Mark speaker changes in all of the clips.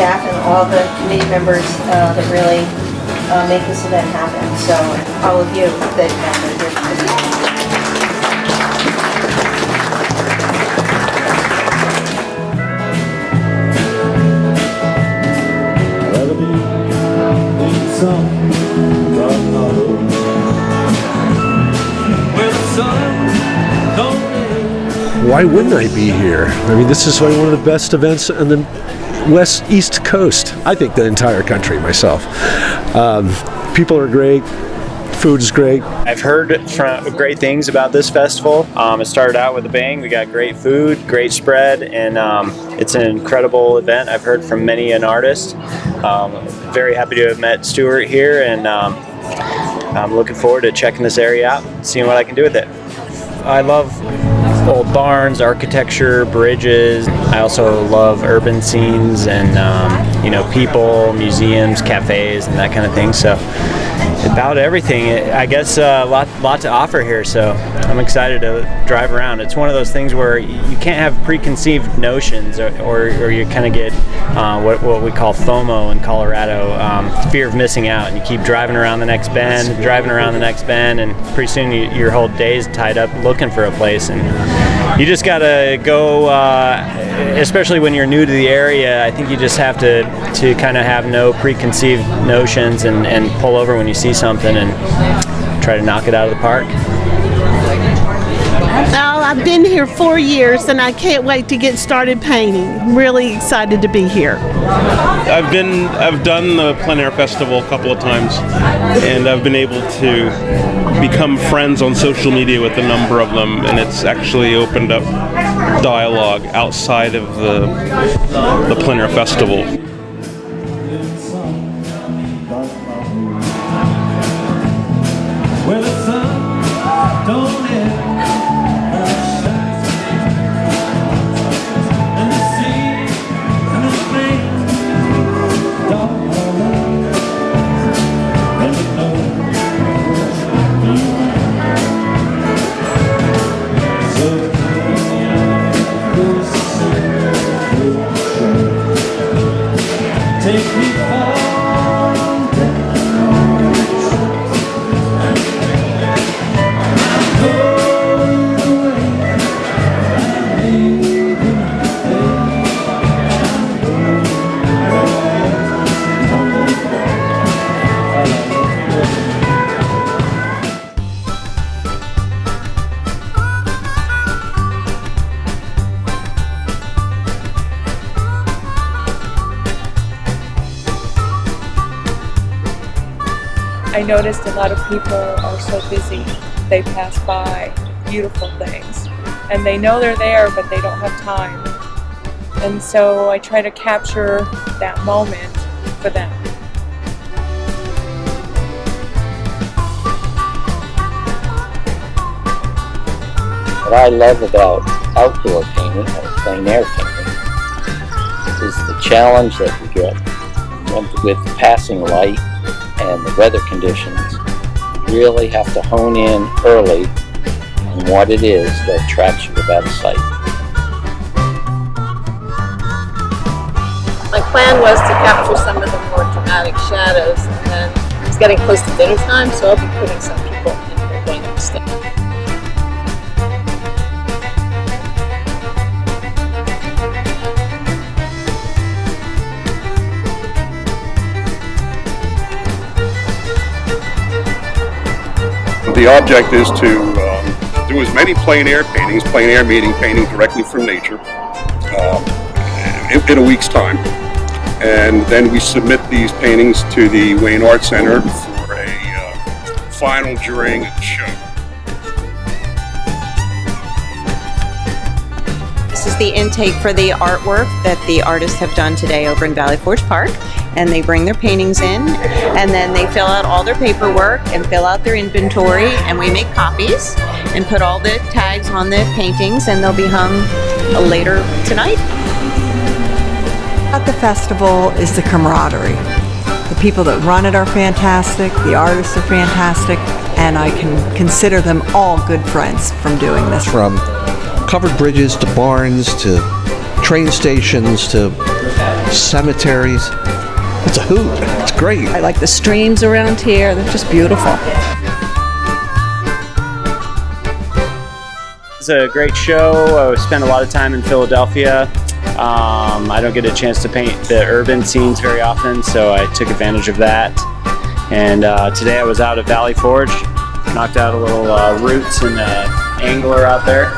Speaker 1: staff and all the committee members that really make this event happen. So all of you that are here today.
Speaker 2: Why wouldn't I be here? I mean, this is one of the best events on the East Coast. I think the entire country, myself. People are great. Food is great.
Speaker 3: I've heard great things about this festival. It started out with a bang. We got great food, great spread, and it's an incredible event. I've heard from many an artist. Very happy to have met Stuart here, and I'm looking forward to checking this area out, seeing what I can do with it. I love old barns, architecture, bridges. I also love urban scenes and people, museums, cafes, and that kind of thing. So about everything, I guess. A lot to offer here. So I'm excited to drive around. It's one of those things where you can't have preconceived notions, or you kind of get what we call FOMO in Colorado, fear of missing out. And you keep driving around the next bend, and pretty soon your whole day's tied up looking for a place. And you just gotta go, especially when you're new to the area. I think you just have to kind of have no preconceived notions and pull over when you see something and try to knock it out of the park.
Speaker 4: Well, I've been here 4 years and I can't wait to get started painting. I'm really excited to be here.
Speaker 5: I've done the Plein Air Festival a couple of times, and I've been able to become friends on social media with a number of them, and it's actually opened up dialogue outside of the Plein Air Festival.
Speaker 6: I noticed a lot of people are so busy. They pass by beautiful things and they know they're there, but they don't have time. And so I try to capture that moment for them.
Speaker 7: What I love about outdoor painting or plein air painting is the challenge that you get with passing light and the weather conditions. You really have to hone in early on what it is that attracts you about a site.
Speaker 8: My plan was to capture some of the more dramatic shadows, and then it's getting close to dinner time, so I'll be putting some people in here going up the stairs.
Speaker 9: The object is to do as many plein air paintings, plein air meaning painting directly from nature, in a week's time. And then we submit these paintings to the Wayne Art Center for a final jurying of the show.
Speaker 10: This is the intake for the artwork that the artists have done today over in Valley Forge Park. And they bring their paintings in, and then they fill out all their paperwork and fill out their inventory, and we make copies and put all the tags on the paintings, and they'll be hung later tonight.
Speaker 11: At the festival is the camaraderie. The people that run it are fantastic, the artists are fantastic, and I can consider them all good friends from doing this.
Speaker 12: From covered bridges to barns to train stations to cemeteries. It's a hoot. It's great.
Speaker 13: I like the streams around here. They're just beautiful.
Speaker 3: It's a great show. I spent a lot of time in Philadelphia. I don't get a chance to paint the urban scenes very often, so I took advantage of that. And today I was out at Valley Forge, knocked out a little roots and angler out there.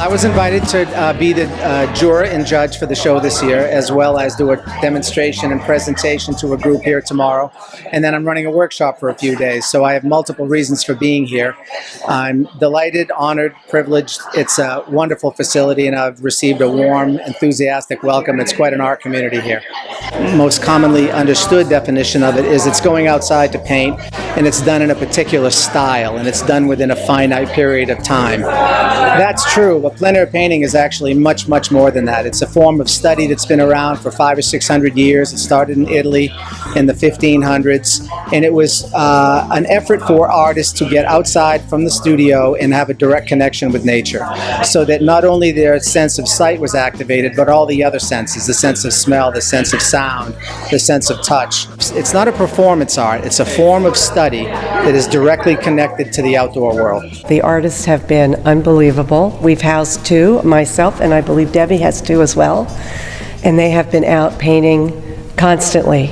Speaker 14: I was invited to be the juror and judge for the show this year, as well as do a demonstration and presentation to a group here tomorrow. And then I'm running a workshop for a few days, so I have multiple reasons for being here. I'm delighted, honored, privileged. It's a wonderful facility, and I've received a warm, enthusiastic welcome. It's quite an art community here. Most commonly understood definition of it is it's going outside to paint, and it's done in a particular style, and it's done within a finite period of time. That's true, but plein air painting is actually much, much more than that. It's a form of study that's been around for 500 or 600 years. It started in Italy in the 1500s, and it was an effort for artists to get outside from the studio and have a direct connection with nature, so that not only their sense of sight was activated, but all the other senses, the sense of smell, the sense of sound, the sense of touch. It's not a performance art, it's a form of study that is directly connected to the outdoor world.
Speaker 15: The artists have been unbelievable. We've housed two, myself, and I believe Debbie has two as well. And they have been out painting constantly.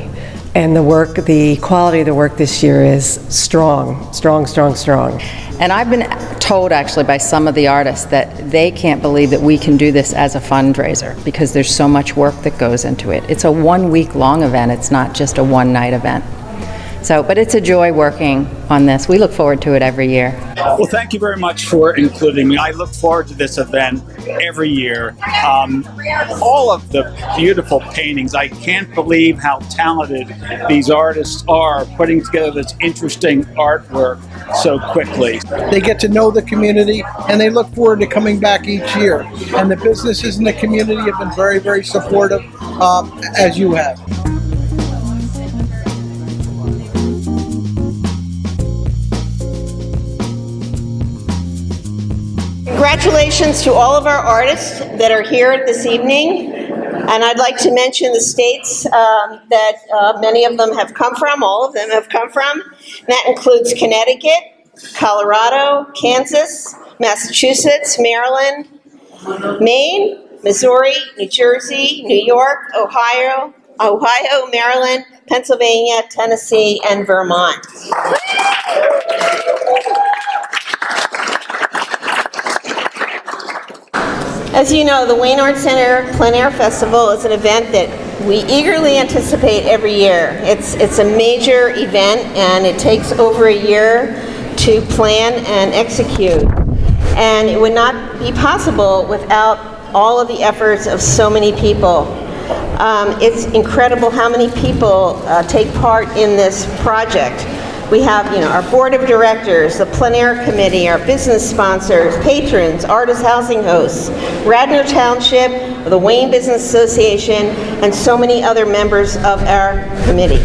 Speaker 15: And the quality of the work this year is strong, strong, strong, strong.
Speaker 16: And I've been told actually by some of the artists that they can't believe that we can do this as a fundraiser because there's so much work that goes into it. It's a 1 week long event, it's not just a one night event. So, but it's a joy working on this. We look forward to it every year.
Speaker 17: Well, thank you very much for including me. I look forward to this event every year. All of the beautiful paintings. I can't believe how talented these artists are putting together this interesting artwork so quickly.
Speaker 18: They get to know the community and they look forward to coming back each year. And the businesses in the community have been very, very supportive, as you have.
Speaker 1: Congratulations to all of our artists that are here this evening. And I'd like to mention the states that many of them have come from, all of them have come from. And that includes Connecticut, Colorado, Kansas, Massachusetts, Maryland, Maine, Missouri, New Jersey, New York, Ohio, Maryland, Pennsylvania, Tennessee, and Vermont. As you know, the Wayne Arts Center Plein Air Festival is an event that we eagerly anticipate every year. It's a major event and it takes over a year to plan and execute. And it would not be possible without all of the efforts of so many people. It's incredible how many people take part in this project. We have, our board of directors, the plein air committee, our business sponsors, patrons, artist housing hosts, Radnor Township, the Wayne Business Association, and so many other members of our committee.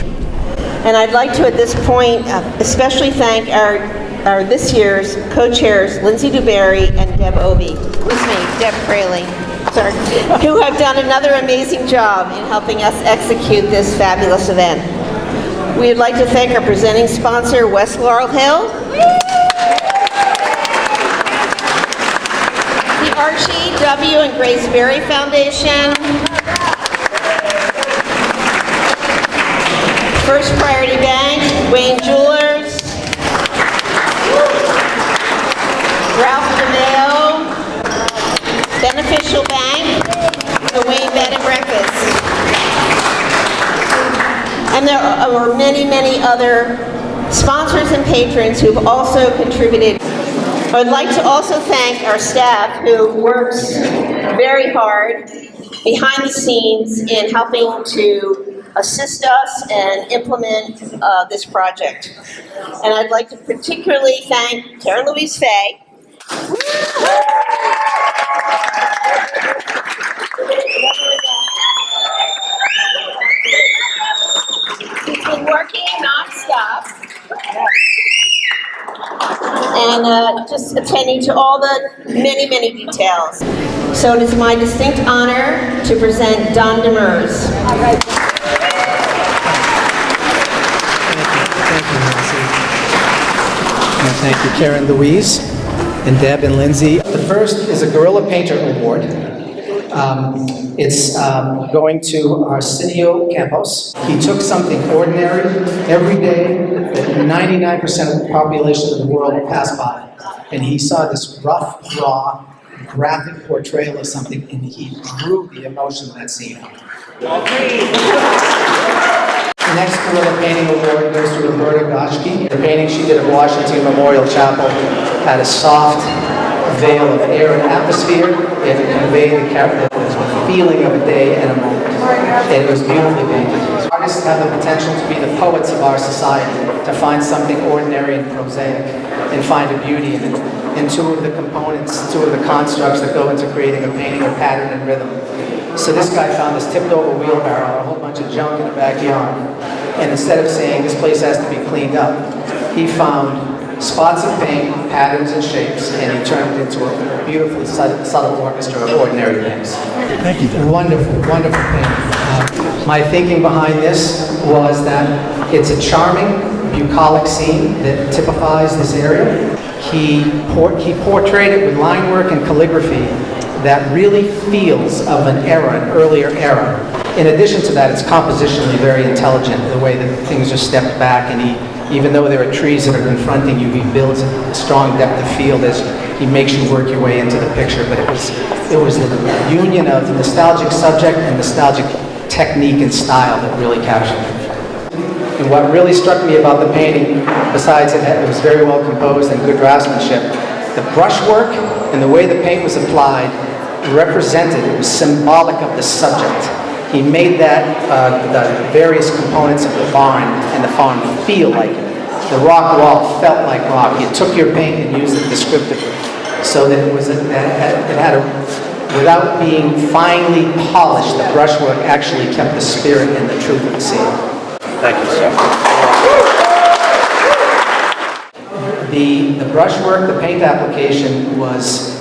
Speaker 1: And I'd like to, at this point, especially thank our this year's co-chairs, Lindsay DuBarry and Deb Obie, Deb Fraley, sorry, who have done another amazing job in helping us execute this fabulous event. We would like to thank our presenting sponsor, West Laurel Hill, the Archie W. and Grace Berry Foundation, First Priority Bank, Wayne Jewelers, Ralph DeMeo, Beneficial Bank, the Wayne Bed and Breakfast. And there are many, many other sponsors and patrons who've also contributed. I would like to also thank our staff who works very hard behind the scenes in helping to assist us and implement this project. And I'd like to particularly thank Karen Louise Fay. He's been working nonstop and just attending to all the many, many details. So it is my distinct honor to present Don Demers.
Speaker 14: Thank you, Karen Louise and Deb and Lindsay. The first is a Gorilla Painter Award. It's going to Arsenio Campos. He took something ordinary every day that 99% of the population of the world passed by, and he saw this rough, raw, graphic portrayal of something, and he drew the emotion of that scene out. The next Gorilla Painting Award goes to Roberta Goschke. The painting she did at Washington Memorial Chapel had a soft veil of air and atmosphere. It conveyed the feeling of a day and a moment. And it was beautifully painted. Artists have the potential to be the poets of our society, to find something ordinary and prosaic, and find a beauty in it. And two of the components, two of the constructs that go into creating a painting are pattern and rhythm. So this guy found this tipped over wheelbarrow, a whole bunch of junk in the backyard. And instead of saying this place has to be cleaned up, he found spots of paint, patterns and shapes, and he turned it into a beautifully subtle orchestra of ordinary things. Thank you. Wonderful, wonderful painting. My thinking behind this was that it's a charming, bucolic scene that typifies this area. He portrayed it with line work and calligraphy that really feels of an era, an earlier era. In addition to that, it's compositionally very intelligent, the way that things are stepped back, and even though there are trees that are confronting you, he builds a strong depth of field as he makes you work your way into the picture. But it was the union of nostalgic subject and nostalgic technique and style that really captured it. And what really struck me about the painting, besides it was very well composed and good draftsmanship, the brushwork and the way the paint was applied represented, it was symbolic of the subject. He made that, the various components of the barn and the farm feel like it. The rock wall felt like rock. You took your paint and used it descriptively. So that it had a, without being finely polished, the brushwork actually kept the spirit and the truth of the scene.
Speaker 3: Thank you, sir.
Speaker 14: The brushwork, the paint application was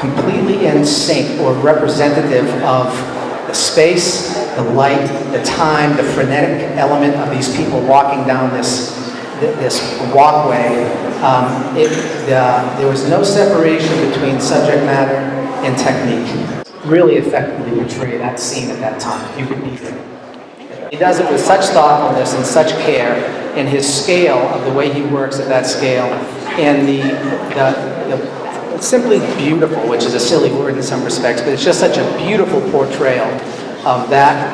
Speaker 14: completely in sync or representative of the space, the light, the time, the frenetic element of these people walking down this walkway. There was no separation between subject matter and technique. Really effectively portray that scene at that time. You could be there. He does it with such thoughtfulness and such care, and his scale of the way he works at that scale, and the simply beautiful, which is a silly word in some respects, but it's just such a beautiful portrayal of that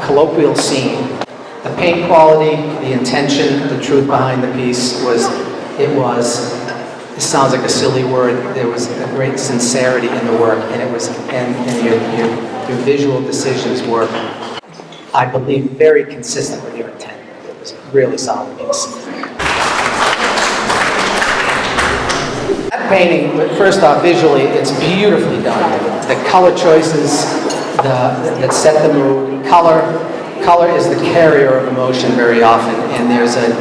Speaker 14: colloquial scene. The paint quality, the intention, the truth behind the piece it sounds like a silly word, there was a great sincerity in the work, and your visual decisions were, I believe, very consistent with your intent. really solid piece. That painting, first off, visually, it's beautifully done. The color choices that set the mood. Color is the carrier of emotion very often, and there's a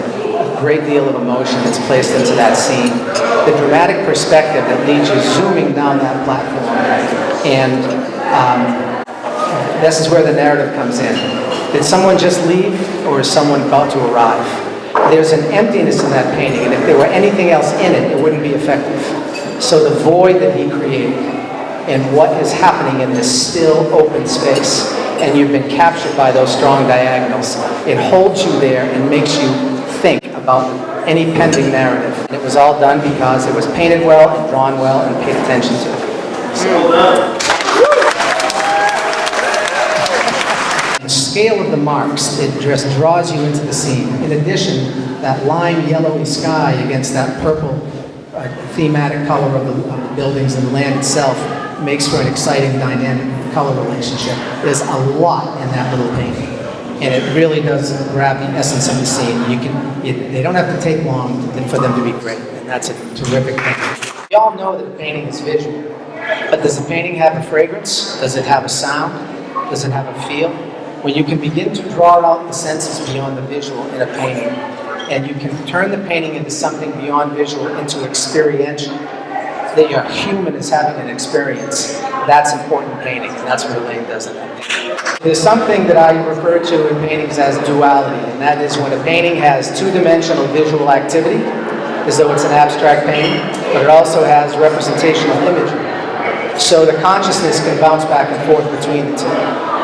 Speaker 14: great deal of emotion that's placed into that scene. The dramatic perspective that leads you zooming down that platform, and this is where the narrative comes in. Did someone just leave, or is someone about to arrive? There's an emptiness in that painting, and if there were anything else in it, it wouldn't be effective. So the void that he created, and what is happening in this still open space, and you've been captured by those strong diagonals, it holds you there and makes you think about any pending narrative. And it was all done because it was painted well and drawn well and paid attention to. The scale of the marks, it just draws you into the scene. In addition, that lime yellowy sky against that purple thematic color of the buildings and the land itself makes for an exciting dynamic color relationship. There's a lot in that little painting, and it really does grab the essence of the scene. They don't have to take long for them to be great, and that's a terrific thing. We all know that a painting is visual, but does a painting have a fragrance? Does it have a sound? Does it have a feel? When you can begin to draw out the senses beyond the visual in a painting, and you can turn the painting into something beyond visual, into experiential, that your human is having an experience. That's important in painting, and that's what Elaine does in that painting. There's something that I refer to in paintings as duality, and that is when a painting has two-dimensional visual activity, as though it's an abstract painting, but it also has representational imagery. So the consciousness can bounce back and forth between the two,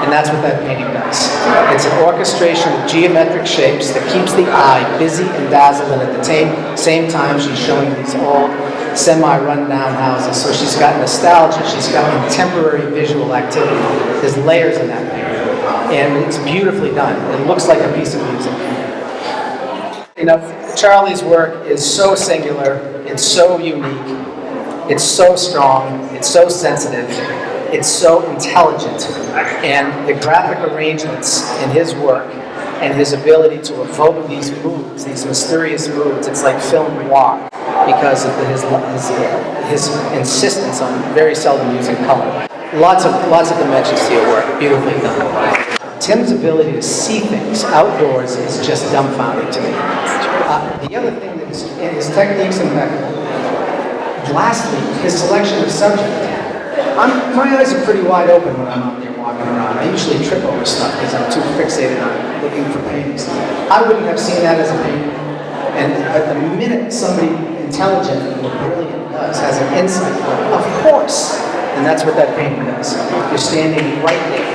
Speaker 14: and that's what that painting does. It's an orchestration of geometric shapes that keeps the eye busy and dazzled, and at the same time she's showing these old, semi-run-down houses. So she's got nostalgia, she's got contemporary visual activity. There's layers in that painting, and it's beautifully done. It looks like a piece of music. You know, Charlie's work is so singular, it's so unique, it's so strong, it's so sensitive, it's so intelligent, and the graphic arrangements in his work and his ability to evoke these moods, these mysterious moods, it's like film noir because of his insistence on very seldom using color. Lots of dimensions to your work, beautifully done. Tim's ability to see things outdoors is just dumbfounding to me. The other thing that his technique's impeccable. Lastly, his selection of subject. My eyes are pretty wide open when I'm out there walking around. I usually trip over stuff because I'm too fixated on looking for paintings. I wouldn't have seen that as a painting. But the minute somebody intelligent or brilliant has an insight, of course, and that's what that painting does. You're standing right there.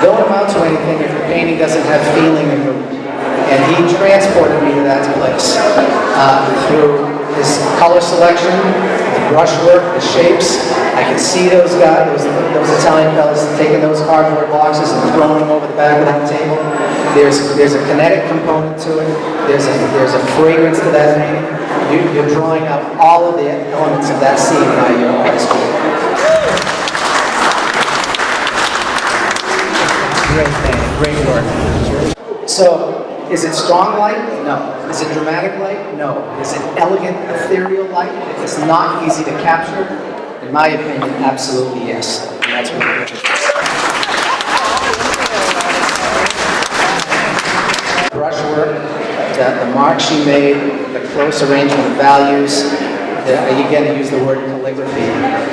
Speaker 14: Don't amount to anything if the painting doesn't have feeling and mood. And he transported me to that place through his color selection, the brushwork, the shapes. I could see those guys, those Italian fellas taking those cardboard boxes and throwing them over the back of that table. There's a kinetic component to it. There's a fragrance to that painting. You're drawing out all of the elements of that scene by your artistry. Great painting, great work. So, is it strong light? No. Is it dramatic light? No. Is it elegant, ethereal light? If it's not easy to capture, in my opinion, absolutely yes. And that's what we're doing. Brushwork, the marks she made, the close arrangement of values, again, I use the word calligraphy.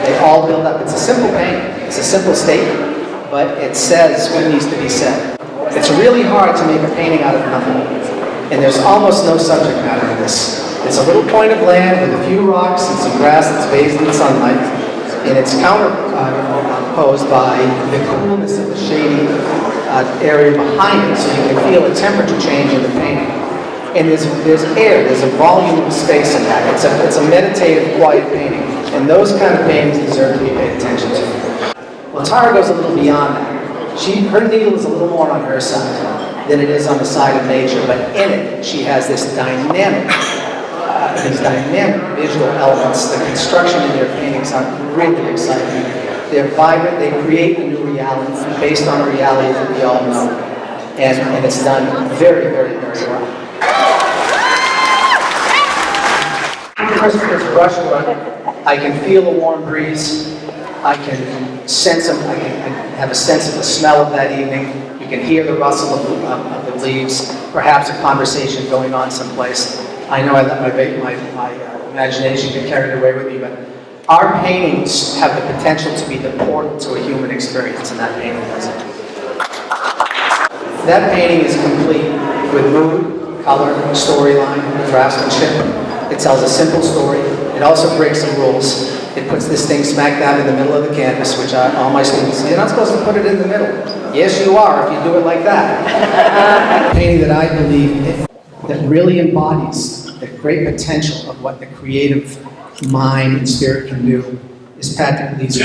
Speaker 14: They all build up. It's a simple painting. It's a simple statement, but it says what needs to be said. It's really hard to make a painting out of nothing, and there's almost no subject matter in this. It's a little point of land with a few rocks and some grass that's bathed in sunlight, and it's counterposed by the coolness of the shady area behind it, so you can feel a temperature change in the painting. And there's air, there's a volume of space in that. It's a meditative, quiet painting, and those kind of paintings deserve to be paid attention to. Well, Tara goes a little beyond that. Her needle is a little more on her side than it is on the side of nature, but in it, she has this dynamic, these dynamic visual elements. The construction in their paintings are really exciting. They're vibrant, they create a new reality based on a reality that we all know. And it's done very, very, very well. Christopher's brushwood, I can feel a warm breeze. I can sense them. I can have a sense of the smell of that evening. You can hear the rustle of the leaves, perhaps a conversation going on someplace. I know I let my imagination get carried away with me, but our paintings have the potential to be the portal to a human experience, and that painting does it. That painting is complete with mood, color, storyline, craftsmanship. It tells a simple story. It also breaks some rules. It puts this thing smack dab in the middle of the canvas, which all my students, you're not supposed to put it in the middle. Yes, you are, if you do it like that. A painting that I believe that really embodies the great potential of what the creative mind and spirit can do is Patrick Lee's